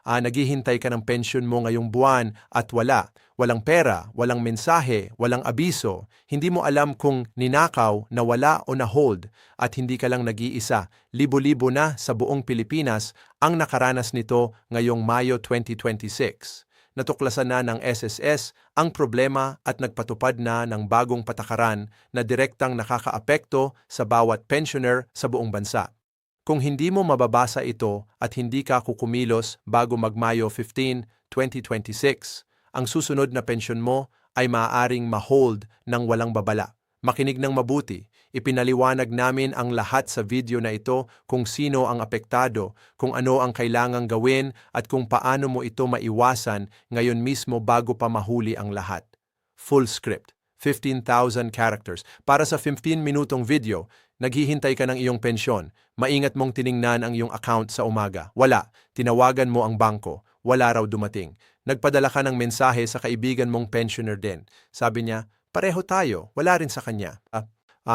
Naghihintay ka ng pensyon mo ngayong buwan at walang pera, walang mensahe, walang abiso, hindi mo alam kung ninakaw, nawala o na-hold at hindi ka lang nag-iisa. Libo-libo na sa buong Pilipinas ang nakaranas nito ngayong Mayo 2026. Natuklasan na ng SSS ang problema at nagpatupad na ng bagong patakaran na direktang nakakaapekto sa bawat pensioner sa buong bansa. Kung hindi mo mababasa ito at hindi ka kukumilos bago mag-Mayo 15, 2026, ang susunod na pensyon mo ay maaaring ma-hold ng walang babala. Makinig ng mabuti. Ipinaliwanag namin ang lahat sa video na ito kung sino ang apektado, kung ano ang kailangang gawin at kung paano mo ito maiwasan ngayon mismo bago pa mahuli ang lahat. Full script, 15,000 characters. Para sa 15-minutong video, naghihintay ka ng iyong pensyon. Maingat mong tiningnan ang iyong account sa umaga. Wala. Tinawagan mo ang bangko. Wala raw dumating. Nagpadala ka ng mensahe sa kaibigan mong pensioner din. Sabi niya, pareho tayo. Wala rin sa kanya.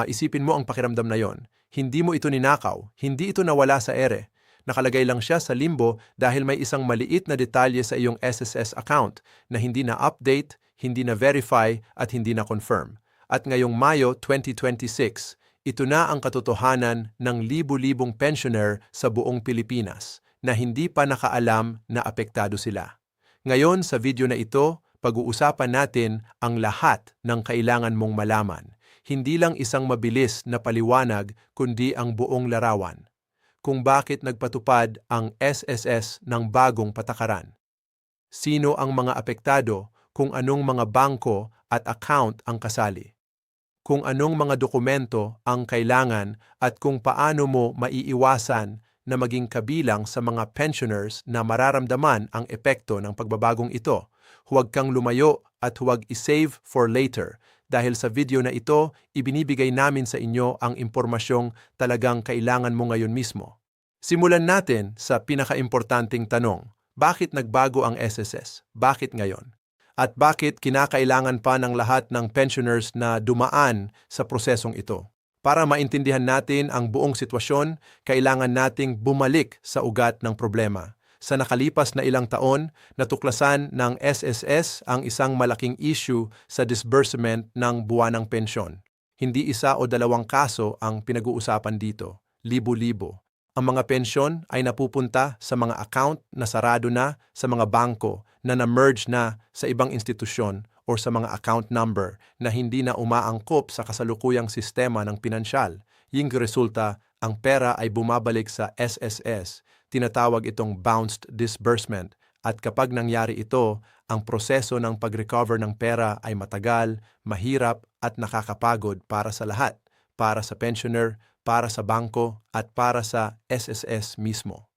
Isipin mo ang pakiramdam na yon. Hindi mo ito ninakaw. Hindi ito nawala sa ere. Nakalagay lang siya sa limbo dahil may isang maliit na detalye sa iyong SSS account na hindi na-update, hindi na-verify at hindi na-confirm. At ngayong Mayo 2026, ito na ang katotohanan ng libu-libong pensioner sa buong Pilipinas na hindi pa nakaalam na apektado sila. Ngayon sa video na ito, pag-uusapan natin ang lahat ng kailangan mong malaman. Hindi lang isang mabilis na paliwanag kundi ang buong larawan. Kung bakit nagpatupad ang SSS ng bagong patakaran. Sino ang mga apektado, kung anong mga bangko at account ang kasali. Kung anong mga dokumento ang kailangan at kung paano mo maiiwasan na maging kabilang sa mga pensioners na mararamdaman ang epekto ng pagbabagong ito. Huwag kang lumayo at huwag i-save for later dahil sa video na ito, ibinibigay namin sa inyo ang impormasyong talagang kailangan mo ngayon mismo. Simulan natin sa pinakaimportanteng tanong, bakit nagbago ang SSS? Bakit ngayon? At bakit kinakailangan pa ng lahat ng pensioners na dumaan sa prosesong ito? Para maintindihan natin ang buong sitwasyon, kailangan nating bumalik sa ugat ng problema. Sa nakalipas na ilang taon, natuklasan ng SSS ang isang malaking issue sa disbursement ng buwanang pensyon. Hindi isa o dalawang kaso ang pinag-uusapan dito, libo-libo. Ang mga pensyon ay napupunta sa mga account na sarado na sa mga bangko na na-merge na sa ibang institusyon o sa mga account number na hindi na umaangkop sa kasalukuyang sistema ng pinansyal. Yung resulta, ang pera ay bumabalik sa SSS. Tinatawag itong bounced disbursement. At kapag nangyari ito, ang proseso ng pag-recover ng pera ay matagal, mahirap at nakakapagod para sa lahat. Para sa pensioner, para sa bangko at para sa SSS mismo.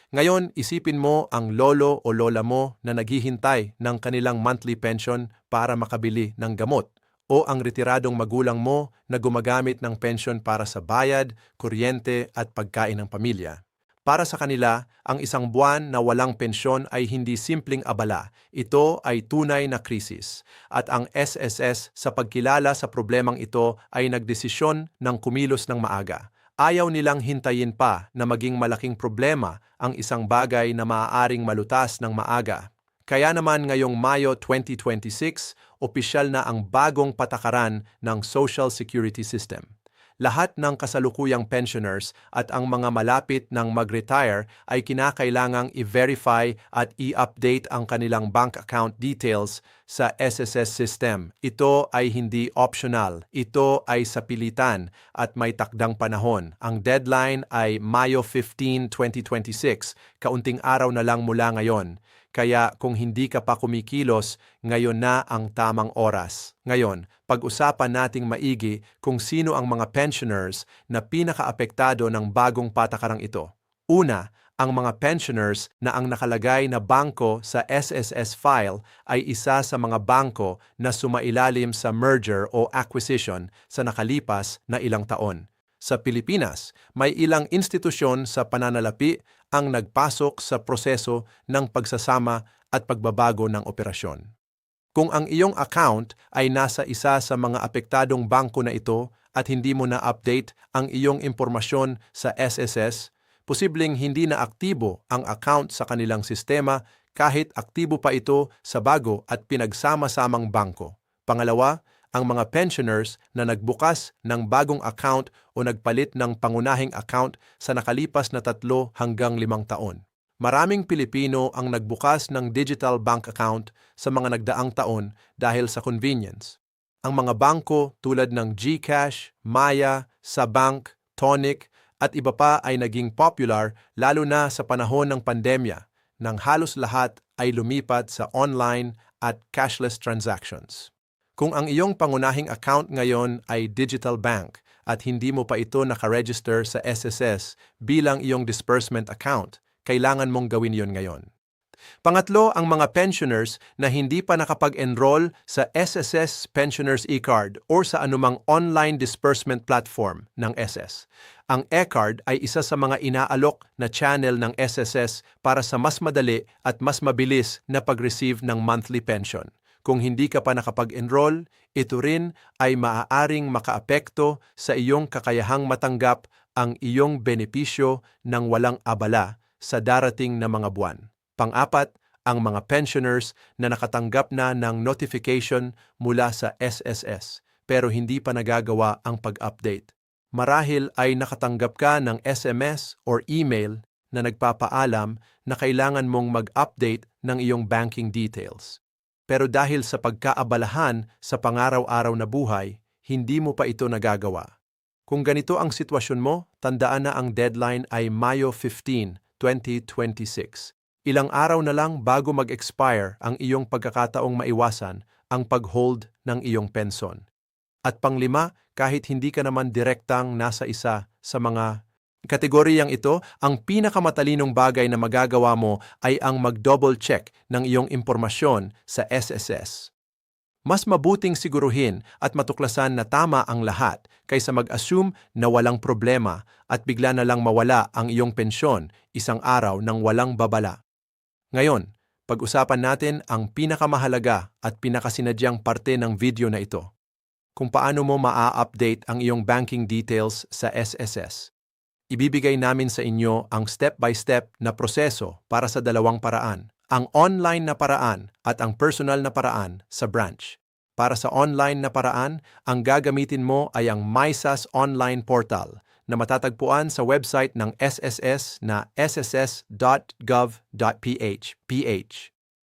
Ngayon, isipin mo ang lolo o lola mo na naghihintay ng kanilang monthly pension para makabili ng gamot o ang retiradong magulang mo na gumagamit ng pension para sa bayad, kuryente at pagkain ng pamilya. Para sa kanila, ang isang buwan na walang pensyon ay hindi simpleng abala. Ito ay tunay na krisis. At ang SSS sa pagkilala sa problemang ito ay nagdesisyon ng kumilos ng maaga. Ayaw nilang hintayin pa na maging malaking problema ang isang bagay na maaaring malutas ng maaga. Kaya naman ngayong Mayo 2026, opisyal na ang bagong patakaran ng Social Security System. Lahat ng kasalukuyang pensioners at ang mga malapit ng mag-retire ay kinakailangang i-verify at i-update ang kanilang bank account details sa SSS system. Ito ay hindi optional. Ito ay sapilitan at may takdang panahon. Ang deadline ay Mayo 15, 2026. Kaunting araw na lang mula ngayon. Kaya kung hindi ka pa kumikilos, ngayon na ang tamang oras. Ngayon, pag-usapan nating maigi kung sino ang mga pensioners na pinakaapektado ng bagong patakarang ito. Una, ang mga pensioners na ang nakalagay na bangko sa SSS file ay isa sa mga bangko na sumailalim sa merger o acquisition sa nakalipas na ilang taon. Sa Pilipinas, may ilang institusyon sa pananalapi ang nagpasok sa proseso ng pagsasama at pagbabago ng operasyon. Kung ang iyong account ay nasa isa sa mga apektadong bangko na ito at hindi mo na-update ang iyong impormasyon sa SSS, posibleng hindi na aktibo ang account sa kanilang sistema kahit aktibo pa ito sa bago at pinagsama-samang bangko. Pangalawa, ang mga pensioners na nagbukas ng bagong account o nagpalit ng pangunahing account sa nakalipas na 3 hanggang 5 taon. Maraming Pilipino ang nagbukas ng digital bank account sa mga nagdaang taon dahil sa convenience. Ang mga bangko tulad ng GCash, Maya, Sabank, Tonic at iba pa ay naging popular lalo na sa panahon ng pandemya nang halos lahat ay lumipat sa online at cashless transactions. Kung ang iyong pangunahing account ngayon ay digital bank at hindi mo pa ito nakaregister sa SSS bilang iyong disbursement account, kailangan mong gawin yon ngayon. Pangatlo, ang mga pensioners na hindi pa nakapag-enroll sa SSS Pensioners e-card or sa anumang online disbursement platform ng SS. Ang e-card ay isa sa mga inaalok na channel ng SSS para sa mas madali at mas mabilis na pag-receive ng monthly pension. Kung hindi ka pa nakapag-enroll, ito rin ay maaaring makaapekto sa iyong kakayahang matanggap ang iyong benepisyo ng walang abala sa darating na mga buwan. Pang-apat, ang mga pensioners na nakatanggap na ng notification mula sa SSS pero hindi pa nagagawa ang pag-update. Marahil ay nakatanggap ka ng SMS or email na nagpapaalam na kailangan mong mag-update ng iyong banking details. Pero dahil sa pagkaabalahan sa pangaraw-araw na buhay, hindi mo pa ito nagagawa. Kung ganito ang sitwasyon mo, tandaan na ang deadline ay Mayo 15, 2026. Ilang araw na lang bago mag-expire ang iyong pagkakataong maiwasan ang pag-hold ng iyong pension. At panglima, kahit hindi ka naman direktang nasa isa sa mga kategoryang ito, ang pinakamatalinong bagay na magagawa mo ay ang mag-double check ng iyong impormasyon sa SSS. Mas mabuting siguruhin at matuklasan na tama ang lahat kaysa mag-assume na walang problema at bigla na lang mawala ang iyong pensyon isang araw nang walang babala. Ngayon, pag-usapan natin ang pinakamahalaga at pinakasinadyang parte ng video na ito. Kung paano mo maa-update ang iyong banking details sa SSS. Ibibigay namin sa inyo ang step-by-step na proseso para sa dalawang paraan. Ang online na paraan at ang personal na paraan sa branch. Para sa online na paraan, ang gagamitin mo ay ang MySAS online portal na matatagpuan sa website ng SSS na sss.gov.ph.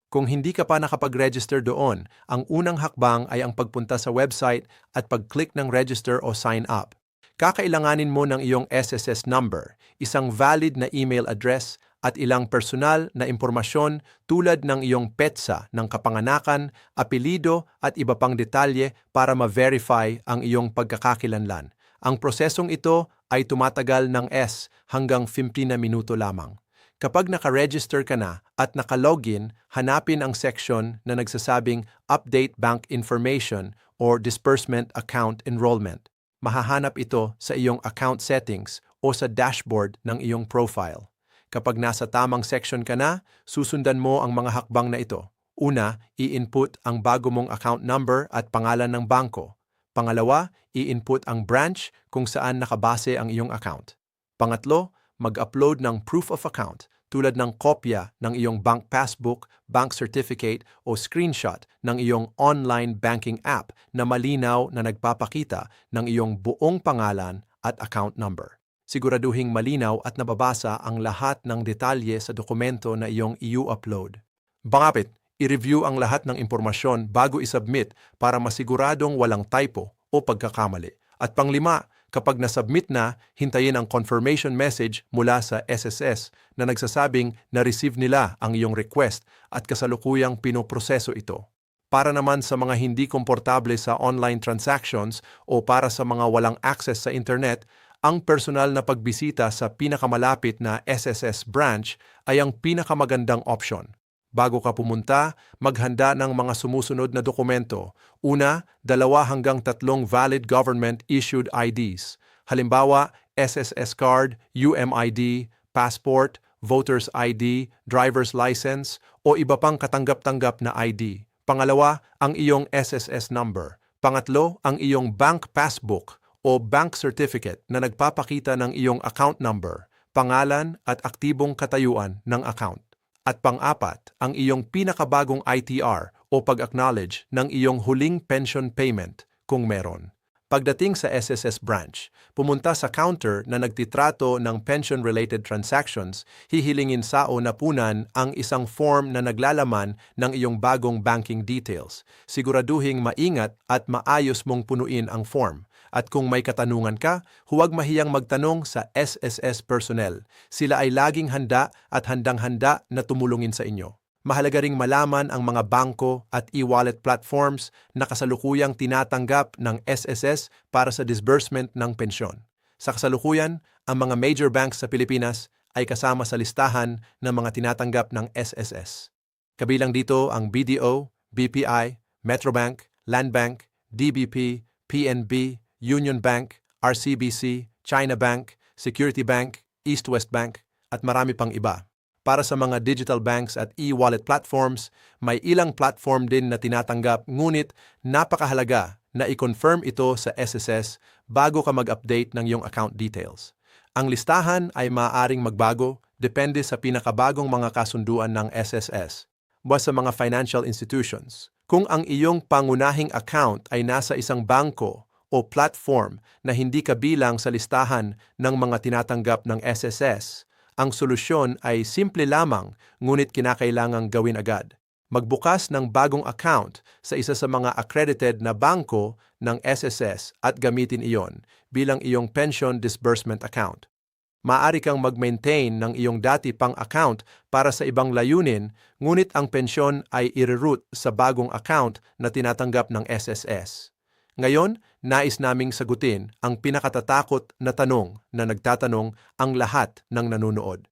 Kung hindi ka pa nakapag-register doon, ang unang hakbang ay ang pagpunta sa website at pag-click ng register o sign up. Kakailanganin mo ng iyong SSS number, isang valid na email address, at ilang personal na impormasyon tulad ng iyong petsa ng kapanganakan, apelido at iba pang detalye para ma-verify ang iyong pagkakakilanlan. Ang prosesong ito ay tumatagal ng hanggang 15 na minuto lamang. Kapag naka-register ka na at naka-login, hanapin ang section na nagsasabing Update Bank Information or Disbursement Account Enrollment. Mahahanap ito sa iyong account settings o sa dashboard ng iyong profile. Kapag nasa tamang section ka na, susundan mo ang mga hakbang na ito. Una, i-input ang bago mong account number at pangalan ng bangko. Pangalawa, i-input ang branch kung saan nakabase ang iyong account. Pangatlo, mag-upload ng proof of account tulad ng kopya ng iyong bank passbook, bank certificate o screenshot ng iyong online banking app na malinaw na nagpapakita ng iyong buong pangalan at account number. Siguraduhing malinaw at nababasa ang lahat ng detalye sa dokumento na iyong i-upload. Pangapit, i-review ang lahat ng impormasyon bago isubmit para masiguradong walang typo o pagkakamali. At panglima, kapag nasubmit na, hintayin ang confirmation message mula sa SSS na nagsasabing na-receive nila ang iyong request at kasalukuyang pinoproseso ito. Para naman sa mga hindi komportable sa online transactions o para sa mga walang access sa internet, ang personal na pagbisita sa pinakamalapit na SSS branch ay ang pinakamagandang option. Bago ka pumunta, maghanda ng mga sumusunod na dokumento. Una, 2 hanggang 3 valid government-issued IDs. Halimbawa, SSS card, UMID, passport, voter's ID, driver's license, o iba pang katanggap-tanggap na ID. Pangalawa, ang iyong SSS number. Pangatlo, ang iyong bank passbook o bank certificate na nagpapakita ng iyong account number. pangalan at aktibong katayuan ng account. At pang-apat, ang iyong pinakabagong ITR o pag-acknowledge ng iyong huling pension payment kung meron. Pagdating sa SSS branch, pumunta sa counter na nagtitrato ng pension-related transactions, hihilingin sa o napunan ang isang form na naglalaman ng iyong bagong banking details. Siguraduhing maingat at maayos mong punuin ang form. At kung may katanungan ka, huwag mahiyang magtanong sa SSS personnel. Sila ay laging handa at handang-handa na tumulungin sa inyo. Mahalaga ring malaman ang mga bangko at e-wallet platforms na kasalukuyang tinatanggap ng SSS para sa disbursement ng pensyon. Sa kasalukuyan, ang mga major banks sa Pilipinas ay kasama sa listahan ng mga tinatanggap ng SSS. Kabilang dito ang BDO, BPI, Metrobank, Landbank, DBP, PNB, Union Bank, RCBC, China Bank, Security Bank, East West Bank, at marami pang iba. Para sa mga digital banks at e-wallet platforms, may ilang platform din na tinatanggap ngunit napakahalaga na i-confirm ito sa SSS bago ka mag-update ng iyong account details. Ang listahan ay maaaring magbago depende sa pinakabagong mga kasunduan ng SSS. Buwas sa mga financial institutions. Kung ang iyong pangunahing account ay nasa isang bangko o platform na hindi kabilang sa listahan ng mga tinatanggap ng SSS, ang solusyon ay simple lamang ngunit kinakailangang gawin agad. Magbukas ng bagong account sa isa sa mga accredited na bangko ng SSS at gamitin iyon bilang iyong pension disbursement account. Maaari kang mag-maintain ng iyong dati pang account para sa ibang layunin, ngunit ang pensyon ay i-reroute sa bagong account na tinatanggap ng SSS. Ngayon, nais naming sagutin ang pinakatatakot na tanong na nagtatanong ang lahat ng nanonood.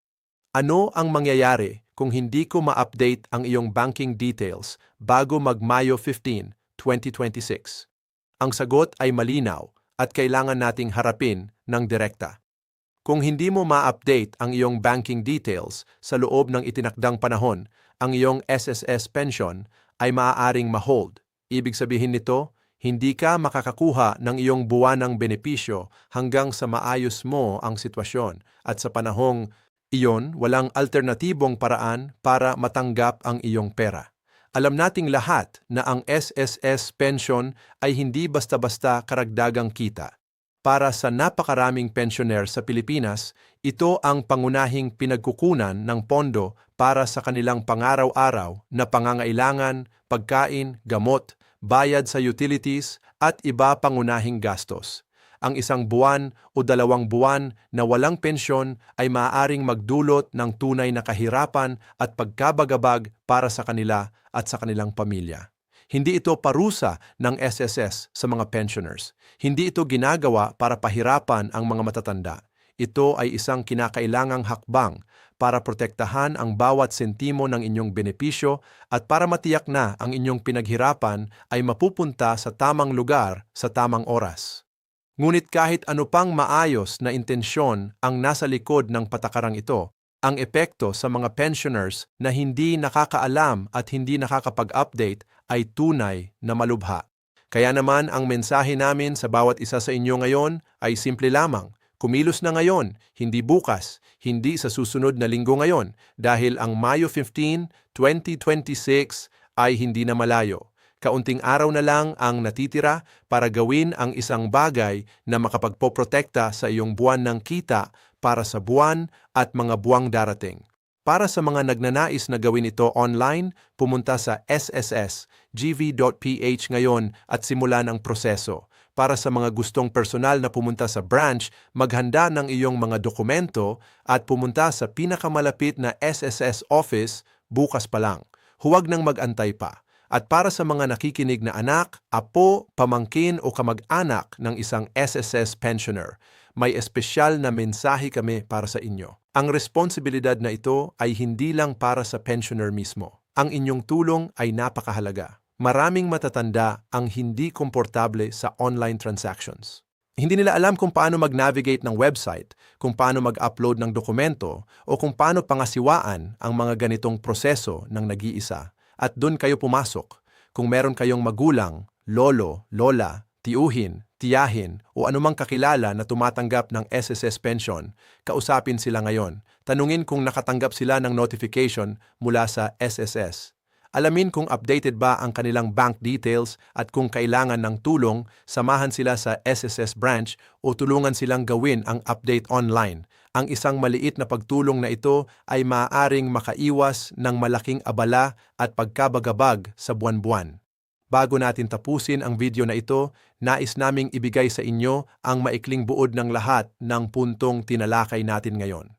Ano ang mangyayari kung hindi ko ma-update ang iyong banking details bago mag-Mayo 15, 2026? Ang sagot ay malinaw at kailangan nating harapin ng direkta. Kung hindi mo ma-update ang iyong banking details sa loob ng itinakdang panahon, ang iyong SSS pension ay maaaring ma-hold. Ibig sabihin nito, hindi ka makakakuha ng iyong buwanang benepisyo hanggang sa maayos mo ang sitwasyon at sa panahong iyon walang alternatibong paraan para matanggap ang iyong pera. Alam nating lahat na ang SSS pension ay hindi basta-basta karagdagang kita. Para sa napakaraming pensioner sa Pilipinas, ito ang pangunahing pinagkukunan ng pondo para sa kanilang pangaraw-araw na pangangailangan, pagkain, gamot, bayad sa utilities at iba pangunahing gastos. Ang isang buwan o 2 buwan na walang pensyon ay maaaring magdulot ng tunay na kahirapan at pagkabagabag para sa kanila at sa kanilang pamilya. Hindi ito parusa ng SSS sa mga pensioners. Hindi ito ginagawa para pahirapan ang mga matatanda. Ito ay isang kinakailangang hakbang para protektahan ang bawat sentimo ng inyong benepisyo at para matiyak na ang inyong pinaghirapan ay mapupunta sa tamang lugar sa tamang oras. Ngunit kahit ano pang maayos na intensyon ang nasa likod ng patakarang ito, ang epekto sa mga pensioners na hindi nakakaalam at hindi nakakapag-update ay tunay na malubha. Kaya naman ang mensahe namin sa bawat isa sa inyo ngayon ay simple lamang. Kumilos na ngayon, hindi bukas, hindi sa susunod na linggo ngayon, dahil ang Mayo 15, 2026 ay hindi na malayo. Kaunting araw na lang ang natitira para gawin ang isang bagay na makapagpoprotekta sa iyong buwan ng kita para sa buwan at mga buwang darating. Para sa mga nagnanais na gawin ito online, pumunta sa sssgv.ph ngayon at simulan ang proseso. Para sa mga gustong personal na pumunta sa branch, maghanda ng iyong mga dokumento at pumunta sa pinakamalapit na SSS office bukas pa lang. Huwag nang mag-antay pa. At para sa mga nakikinig na anak, apo, pamangkin o kamag-anak ng isang SSS pensioner, may espesyal na mensahe kami para sa inyo. Ang responsibilidad na ito ay hindi lang para sa pensioner mismo. Ang inyong tulong ay napakahalaga. Maraming matatanda ang hindi komportable sa online transactions. Hindi nila alam kung paano mag-navigate ng website, kung paano mag-upload ng dokumento, o kung paano pangasiwaan ang mga ganitong proseso ng nag-iisa. At doon kayo pumasok. Kung meron kayong magulang, lolo, lola, tiuhin, tiyahin o anumang kakilala na tumatanggap ng SSS pension, kausapin sila ngayon. Tanungin kung nakatanggap sila ng notification mula sa SSS. Alamin kung updated ba ang kanilang bank details at kung kailangan ng tulong, samahan sila sa SSS branch o tulungan silang gawin ang update online. Ang isang maliit na pagtulong na ito ay maaaring makaiwas ng malaking abala at pagkabagabag sa buwan-buwan. Bago natin tapusin ang video na ito, nais naming ibigay sa inyo ang maikling buod ng lahat ng puntong tinalakay natin ngayon.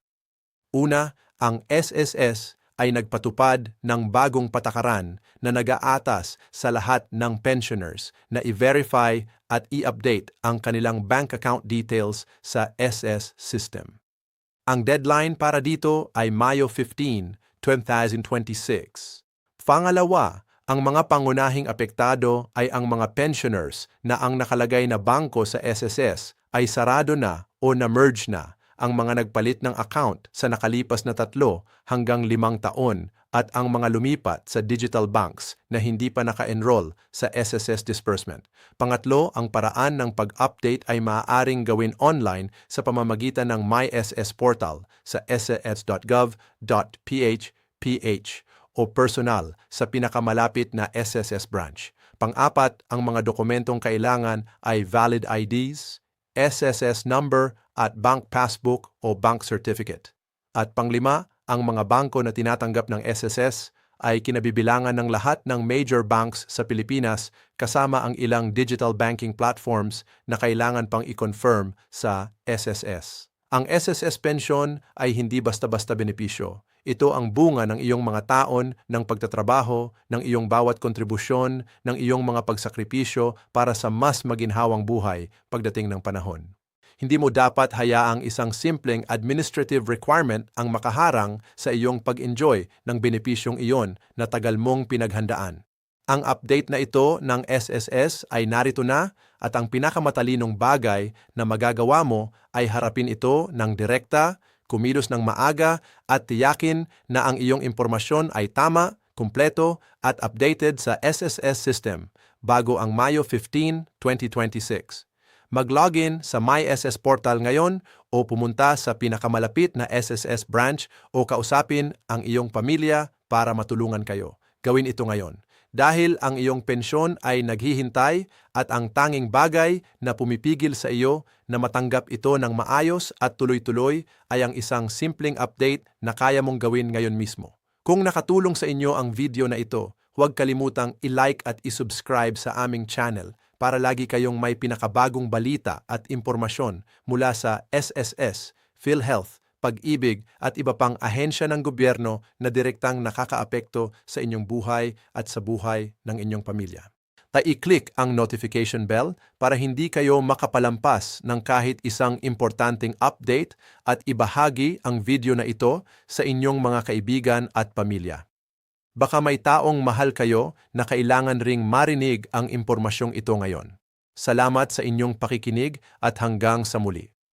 Una, ang SSS ay nagpatupad ng bagong patakaran na nag-aatas sa lahat ng pensioners na i-verify at i-update ang kanilang bank account details sa SS system. Ang deadline para dito ay Mayo 15, 2026. Pangalawa, ang mga pangunahing apektado ay ang mga pensioners na ang nakalagay na bangko sa SSS ay sarado na o na-merge na, ang mga nagpalit ng account sa nakalipas na 3 hanggang 5 taon at ang mga lumipat sa digital banks na hindi pa naka-enroll sa SSS disbursement. Pangatlo, ang paraan ng pag-update ay maaaring gawin online sa pamamagitan ng MySS portal sa ss.gov.ph o personal sa pinakamalapit na SSS branch. Pang-apat, ang mga dokumentong kailangan ay valid IDs, SSS number at bank passbook o bank certificate. At panglima, ang mga bangko na tinatanggap ng SSS ay kinabibilangan ng lahat ng major banks sa Pilipinas kasama ang ilang digital banking platforms na kailangan pang i-confirm sa SSS. Ang SSS pension ay hindi basta-basta benepisyo. Ito ang bunga ng iyong mga taon ng pagtatrabaho, ng iyong bawat kontribusyon, ng iyong mga pagsakripisyo para sa mas maginhawang buhay pagdating ng panahon. Hindi mo dapat hayaang isang simpleng administrative requirement ang makaharang sa iyong pag-enjoy ng benepisyong iyon na tagal mong pinaghandaan. Ang update na ito ng SSS ay narito na at ang pinakamatalinong bagay na magagawa mo ay harapin ito ng direkta, kumilos ng maaga at tiyakin na ang iyong impormasyon ay tama, kumpleto at updated sa SSS system bago ang Mayo 15, 2026. Mag-login sa MySS portal ngayon o pumunta sa pinakamalapit na SSS branch o kausapin ang iyong pamilya para matulungan kayo. Gawin ito ngayon. Dahil ang iyong pensyon ay naghihintay at ang tanging bagay na pumipigil sa iyo na matanggap ito ng maayos at tuloy-tuloy ay ang isang simpleng update na kaya mong gawin ngayon mismo. Kung nakatulong sa inyo ang video na ito, huwag kalimutang i-like at i-subscribe sa aming channel para lagi kayong may pinakabagong balita at impormasyon mula sa SSS, PhilHealth, Pag-ibig at iba pang ahensya ng gobyerno na direktang nakakaapekto sa inyong buhay at sa buhay ng inyong pamilya. I-click ang notification bell para hindi kayo makapalampas ng kahit isang importanteng update at ibahagi ang video na ito sa inyong mga kaibigan at pamilya. Baka may taong mahal kayo na kailangan ring marinig ang impormasyong ito ngayon. Salamat sa inyong pakikinig at hanggang sa muli.